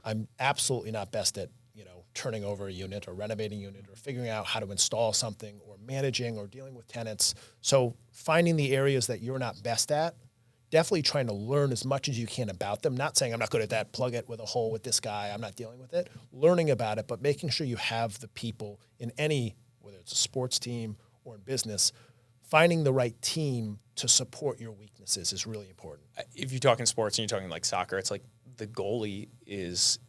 I'm absolutely not best at, turning over a unit or renovating a unit or figuring out how to install something or managing or dealing with tenants. So finding the areas that you're not best at, definitely trying to learn as much as you can about them. Not saying I'm not good at that, plug it with a hole with this guy, I'm not dealing with it. Learning about it, but making sure you have the people in any, whether it's a sports team or in business, finding the right team to support your weaknesses is really important. If you're talking sports and you're talking like soccer, it's like the goalie is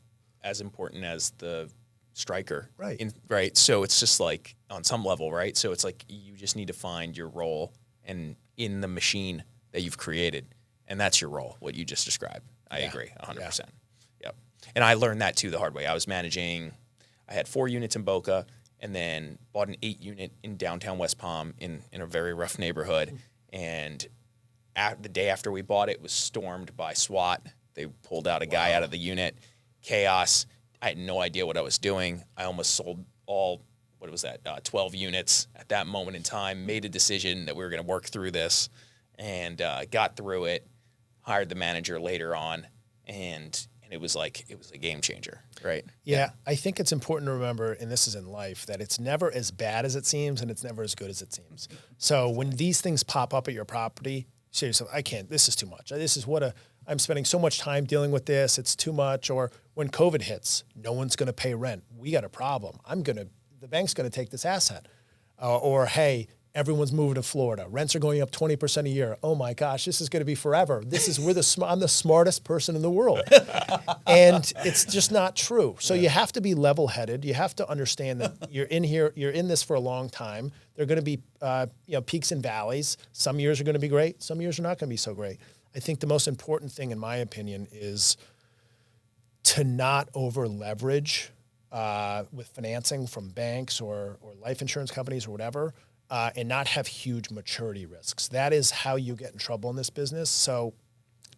as important as the striker. Right. Right. So it's just like on some level, right? So it's like you just need to find your role and in the machine that you've created. And that's your role, what you just described. I agree 100%. Yep. And I learned that too the hard way. I had 4 units in Boca and then bought an 8 unit in downtown West Palm in a very rough neighborhood. And the day after we bought it was stormed by SWAT. They pulled out a guy out of the unit. Chaos. I had no idea what I was doing. I almost sold 12 units at that moment in time, made a decision that we were going to work through this and got through it, hired the manager later on, and it was a game changer, right? Yeah, I think it's important to remember, and this is in life, that it's never as bad as it seems and it's never as good as it seems. So when these things pop up at your property, you say to yourself, I can't, this is too much. I'm spending so much time dealing with this, it's too much. Or when COVID hits, no one's going to pay rent. We got a problem. The bank's going to take this asset. Or, hey, everyone's moving to Florida. Rents are going up 20% a year. Oh my gosh, this is going to be forever. I'm the smartest person in the world. And it's just not true. So you have to be level-headed. You have to understand that you're in this for a long time. There are going to be peaks and valleys. Some years are going to be great. Some years are not going to be so great. I think the most important thing, in my opinion, is to not over-leverage with financing from banks or life insurance companies or whatever, and not have huge maturity risks. That is how you get in trouble in this business. So,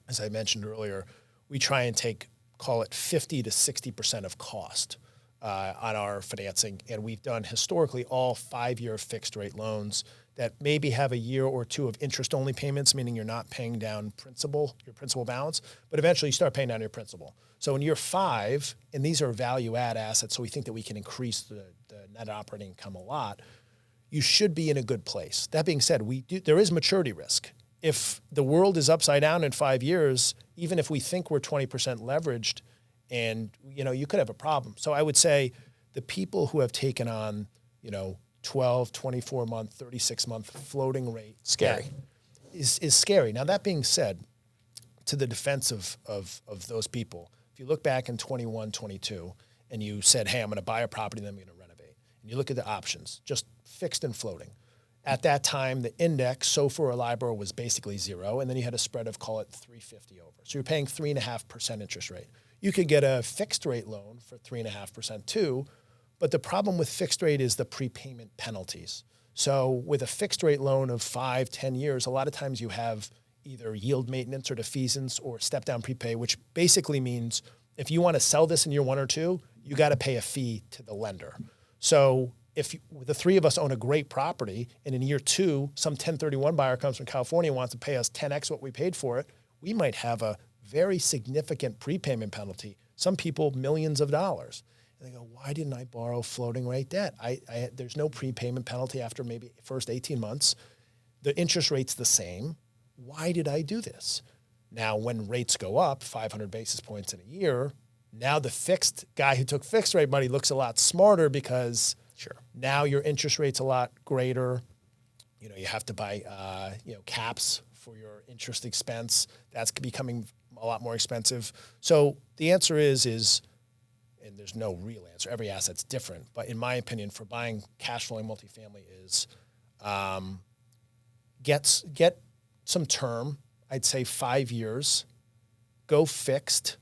as I mentioned earlier, we try and call it 50 to 60% of cost on our financing. And we've done historically all 5-year fixed rate loans that maybe have a year or two of interest-only payments, meaning you're not paying down your principal balance, but eventually you start paying down your principal. So in year 5, and these are value-add assets, so we think that we can increase the net operating income a lot, you should be in a good place. That being said, there is maturity risk. If the world is upside down in 5 years, even if we think we're 20% leveraged, and you could have a problem. So I would say the people who have taken on 12, 24-month, 36-month floating rate scary is scary. Now, that being said, to the defense of those people, if you look back in 21, 22, and you said, hey, I'm going to buy a property, then I'm going to renovate, and you look at the options, just fixed and floating. At that time, the index, SOFR or LIBOR, was basically 0, and then you had a spread of, call it 350 over. So you're paying 3.5% interest rate. You could get a fixed rate loan for 3.5% too, but the problem with fixed rate is the prepayment penalties. So with a fixed rate loan of 5, 10 years, a lot of times you have either yield maintenance or defeasance or step down prepay, which basically means if you want to sell this in year 1 or 2, you got to pay a fee to the lender. So if the 3 of us own a great property and in year 2, some 1031 buyer comes from California and wants to pay us 10x what we paid for it, we might have a very significant prepayment penalty. Some people, millions of dollars. And they go, why didn't I borrow floating rate debt? There's no prepayment penalty after maybe first 18 months. The interest rate's the same. Why did I do this? Now, when rates go up 500 basis points in a year, now the fixed guy who took fixed rate money looks a lot smarter because now your interest rate's a lot greater. You have to buy caps for your interest expense. That's becoming a lot more expensive. So the answer is, and there's no real answer, every asset's different, but in my opinion, for buying cash flowing multifamily is get some term, I'd say 5 years, go fixed,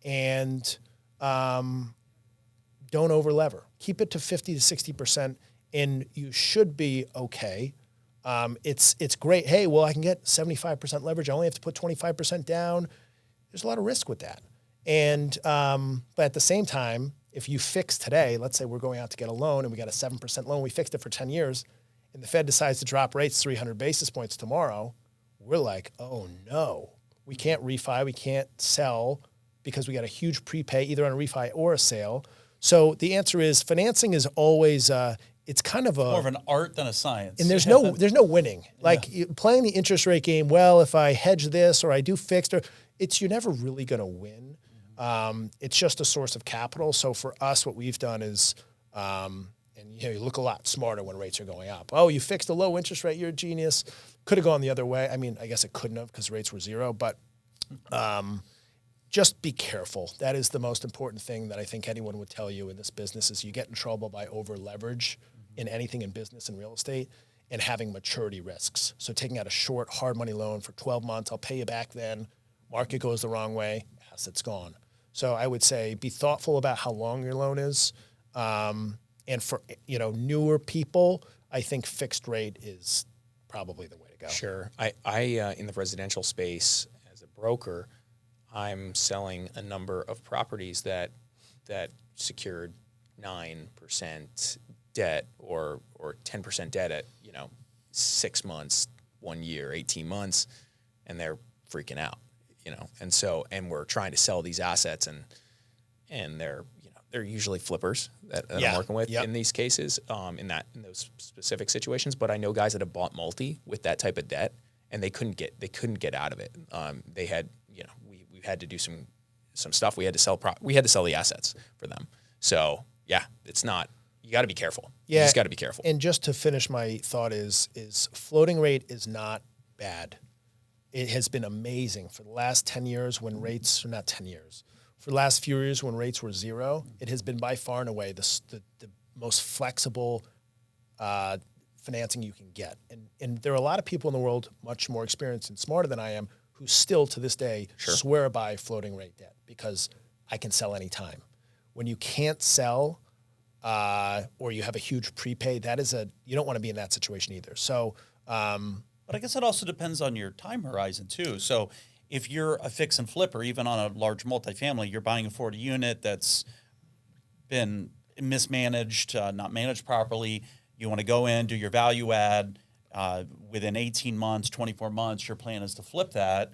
and don't over-lever. Keep it to 50 to 60%, and you should be okay. It's great. Hey, well, I can get 75% leverage. I only have to put 25% down. There's a lot of risk with that. And but at the same time, if you fix today, let's say we're going out to get a loan and we got a 7% loan, we fixed it for 10 years, and the Fed decides to drop rates 300 basis points tomorrow, we're like, oh no, we can't refi, we can't sell. because we got a huge prepay either on a refi or a sale. So the answer is financing is always it's kind of more of an art than a science. and there's no winning. Like playing the interest rate game. Well, if I hedge this or I do fixed, or you're never really going to win. It's just a source of capital. So for us, what we've done is, and you look a lot smarter when rates are going up. Oh, you fixed a low interest rate, you're a genius. Could have gone the other way. I mean, I guess it couldn't have because rates were zero, but just be careful. That is the most important thing that I think anyone would tell you in this business is you get in trouble by over leverage in anything in business and real estate and having maturity risks. So taking out a short hard money loan for 12 months, I'll pay you back then. Market goes the wrong way, asset's gone. So I would say be thoughtful about how long your loan is. And for newer people, I think fixed rate is probably the way to go. Sure. I in the residential space as a broker, I'm selling a number of properties that secured 9% debt or 10% debt at 6 months, 1 year, 18 months, and they're freaking out, and we're trying to sell these assets and they're usually flippers that I'm working with in these cases, in those specific situations. But I know guys that have bought multi with that type of debt, and they couldn't get out of it. They had we had to do some stuff. We had to sell the assets for them. So it's not. You got to be careful. You just got to be careful. And just to finish my thought is floating rate is not bad. It has been amazing for the last 10 years when rates, or not 10 years, for the last few years when rates were zero, it has been by far and away the most flexible financing you can get. And there are a lot of people in the world much more experienced and smarter than I am who still to this day swear by floating rate debt because I can sell anytime. When you can't sell or you have a huge prepay, you don't want to be in that situation either. So, but I guess it also depends on your time horizon too. So if you're a fix and flip, or even on a large multifamily, you're buying a 40 unit that's been mismanaged, not managed properly. You want to go in, do your value add within 18 months, 24 months. Your plan is to flip that.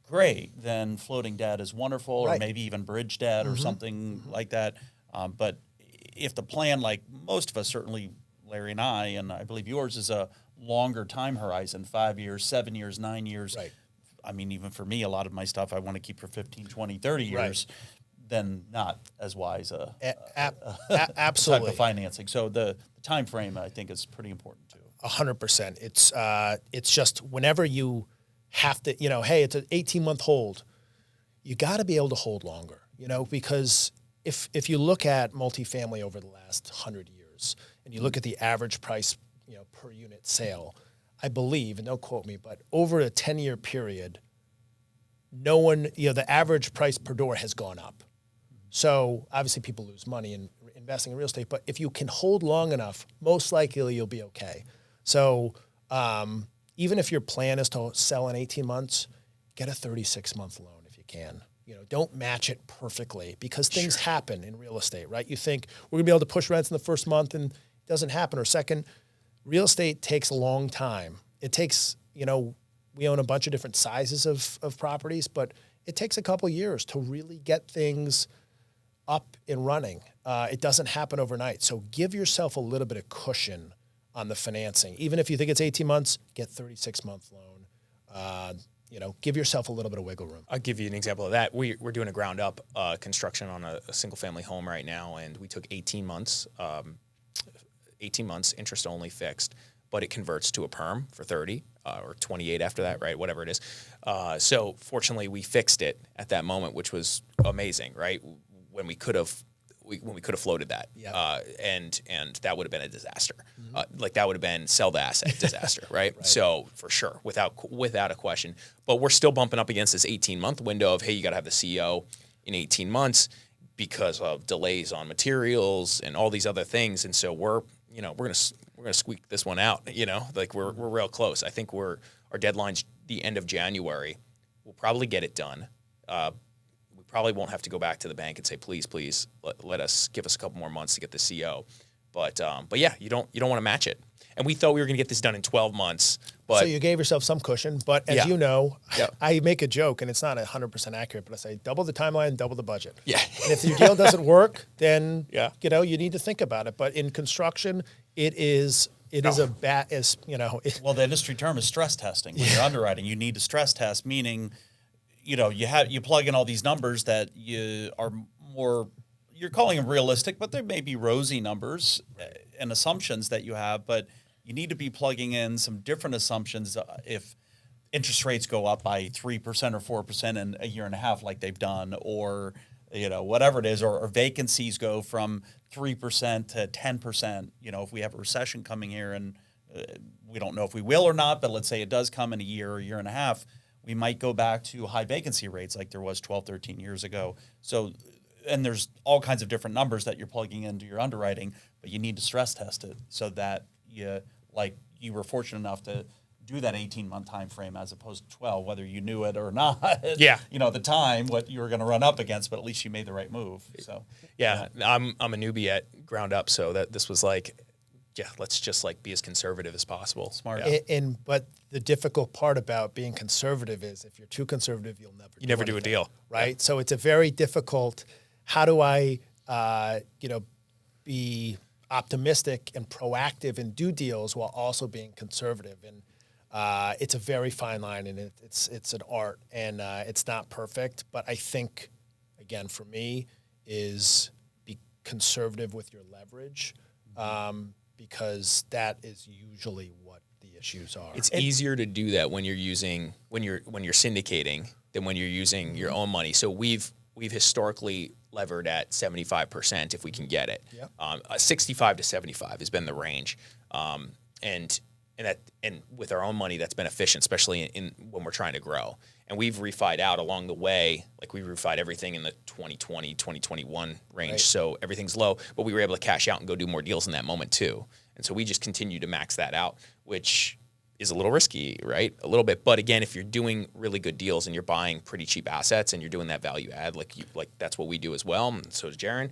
Great. Then floating debt is wonderful, or maybe even bridge debt or something like that. But if the plan, like most of us, certainly Larry and I believe yours is a longer time horizon, 5 years, 7 years, 9 years. Right. I mean, even for me, a lot of my stuff I want to keep for 15, 20, 30 years, then not as wise absolutely type of financing. So the time frame, I think, is pretty important too. 100%. It's just whenever you have to, hey, it's an 18-month hold. You got to be able to hold longer, because if you look at multifamily over the last 100 years and you look at the average price, per unit sale, I believe, and don't quote me, but over a 10-year period, no one, the average price per door has gone up. So obviously people lose money in investing in real estate, but if you can hold long enough, most likely you'll be okay. So even if your plan is to sell in 18 months, get a 36-month loan if you can. Don't match it perfectly because things happen in real estate, right? You think we're going to be able to push rents in the first month and it doesn't happen, or second. Real estate takes a long time. It takes, we own a bunch of different sizes of properties, but it takes a couple years to really get things up and running. It doesn't happen overnight. So give yourself a little bit of cushion on the financing. Even if you think it's 18 months, get 36-month loan. Give yourself a little bit of wiggle room. I'll give you an example of that. We're doing a ground up construction on a single-family home right now, and we took 18 months. 18 months, interest only fixed, but it converts to a perm for 30 or 28 after that, right? Whatever it is. So fortunately, we fixed it at that moment, which was amazing, right? When we could have floated that, and that would have been a disaster. That would have been sell the asset disaster, right? So for sure, without a question. But we're still bumping up against this 18-month window of, hey, you got to have the CO in 18 months because of delays on materials and all these other things, and so we're gonna squeak this one out. We're real close. I think our deadline's the end of January. We'll probably get it done. We probably won't have to go back to the bank and say, please, give us a couple more months to get the CO. But yeah, you don't want to match it. and we thought we were going to get this done in 12 months. But so you gave yourself some cushion, but as Yeah. you know, Yeah. I make a joke, and it's not 100% accurate, but I say double the timeline, double the budget. Yeah. And if your deal doesn't work, then Yeah. you need to think about it. But in construction, it is a bat as Well, the industry term is stress testing. When you're underwriting, you need to stress test, meaning, you plug in all these numbers that you are more, you're calling them realistic, but they may be rosy numbers and assumptions that you have, but you need to be plugging in some different assumptions if interest rates go up by 3% or 4% in a year and a half like they've done, or whatever it is, or vacancies go from 3% to 10%. If we have a recession coming here, and we don't know if we will or not, but let's say it does come in a year or year and a half, we might go back to high vacancy rates like there was 12, 13 years ago. So, and there's all kinds of different numbers that you're plugging into your underwriting, but you need to stress test it so that you were fortunate enough to do that 18-month time frame as opposed to 12, whether you knew it or not. Yeah. At the time, what you were going to run up against, but at least you made the right move. So Yeah, I'm a newbie at ground up, so that this was like, let's just be as conservative as possible. Smart. But the difficult part about being conservative is if you're too conservative, you'll never do a anything, deal, right? Yeah. So it's a very difficult. How do I, be optimistic and proactive and do deals while also being conservative? And it's a very fine line, and it's an art, and it's not perfect. But I think, again, for me, is be conservative with your leverage, because that is usually what the issues are. It's easier to do that when you're syndicating than when you're using your own money. So we've historically levered at 75% if we can get it. Yep. 65 to 75 has been the range, and with our own money, that's been efficient, especially in when we're trying to grow. And we've refied out along the way. Like we refied everything in the 2020, 2021 range. Right. So everything's low, but we were able to cash out and go do more deals in that moment too. And so we just continue to max that out, which is a little risky, right? A little bit. But again, if you're doing really good deals and you're buying pretty cheap assets and you're doing that value add, like that's what we do as well. And so does Jaron.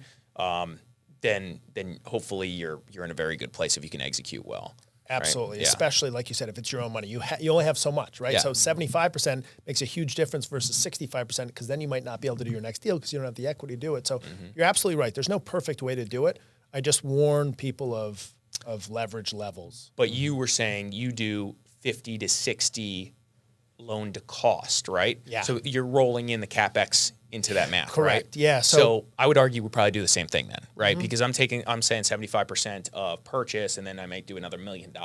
Then hopefully you're in a very good place if you can execute well. Absolutely, Right? Yeah. Especially like you said, if it's your own money, you only have so much, right? Yeah. So 75% makes a huge difference versus 65%, because then you might not be able to do your next deal because you don't have the equity to do it. So you're absolutely right. There's no perfect way to do it. I just warn people of leverage levels. But you were saying you do 50 to 60 loan to cost, right? Yeah. So you're rolling in the CapEx into that math, Correct. right? Yeah. So I would argue we probably do the same thing then, right? Because I'm saying 75% of purchase, and then I might do another $1 million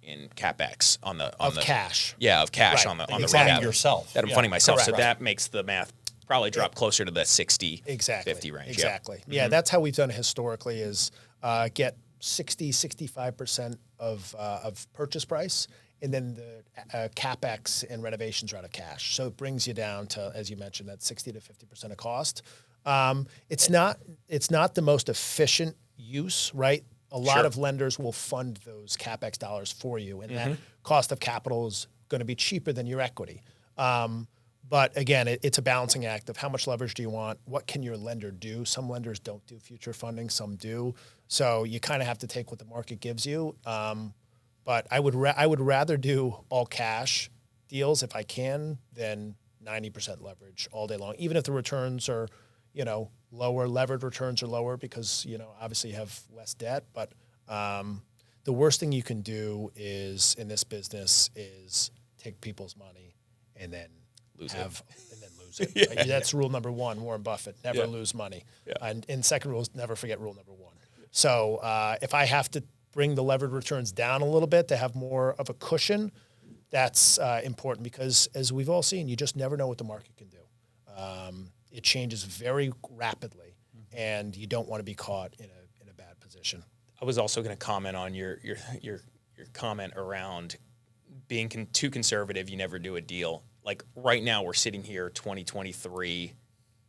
in CapEx on the cash. Yeah, of cash Right. on the You're rehab. funding yourself. That I'm Yeah. funding myself. Correct. So that makes the math probably drop closer to the 60, Exactly. 50 range. Exactly. Yeah. Yeah, that's how we've done it historically, is get 65% of purchase price, and then the CapEx and renovations are out of cash. So it brings you down to, as you mentioned, that 60 to 50% of cost. It's not the most efficient use, right? A lot Sure. of lenders will fund those CapEx dollars for you, and that cost of capital is going to be cheaper than your equity. But again, it's a balancing act of how much leverage do you want? What can your lender do? Some lenders don't do future funding, some do. So you kind of have to take what the market gives you. But I would rather do all cash deals if I can than 90% leverage all day long, even if the returns are, lower. Levered returns are lower because obviously you have less debt. But the worst thing you can do is in this business is take people's money and then lose it. Yeah. That's rule number one. Warren Buffett: never lose money. Yeah. And second rule is never forget rule number one. So if I have to bring the levered returns down a little bit to have more of a cushion, that's important, because as we've all seen, you just never know what the market can do. It changes very rapidly, and you don't want to be caught in a bad position. I was also going to comment on your comment around being too conservative. You never do a deal. Like right now, we're sitting here, 2023.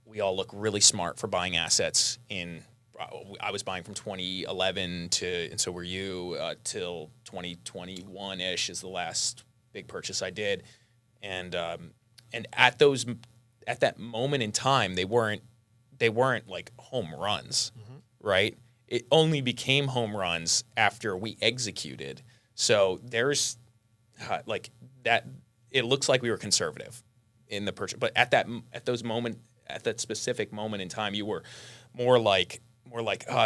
We all look really smart for buying assets in. I was buying from 2011 and so were you, till 2021-ish is the last big purchase I did. And at that moment in time, they weren't like home runs, right? It only became home runs after we executed. So there's like that. It looks like we were conservative in the purchase, but at that specific moment in time, you were more like,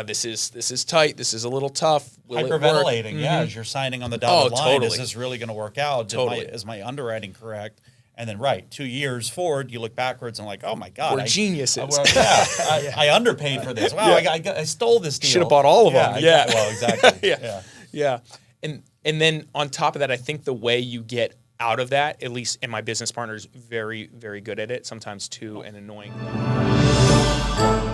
this is tight. This is a little tough. Will it work? Hyperventilating, as you're signing on the dotted line. Totally. Is this really going to work out? Totally. Is my underwriting correct? And then, 2 years forward, you look backwards and like, oh my God, We're geniuses. I underpaid for this. Wow, I stole this deal. Should have bought all of them. Yeah. Well, exactly. Yeah. And then on top of that, I think the way you get out of that, at least, and my business partner is very, very good at it, sometimes to an annoying point.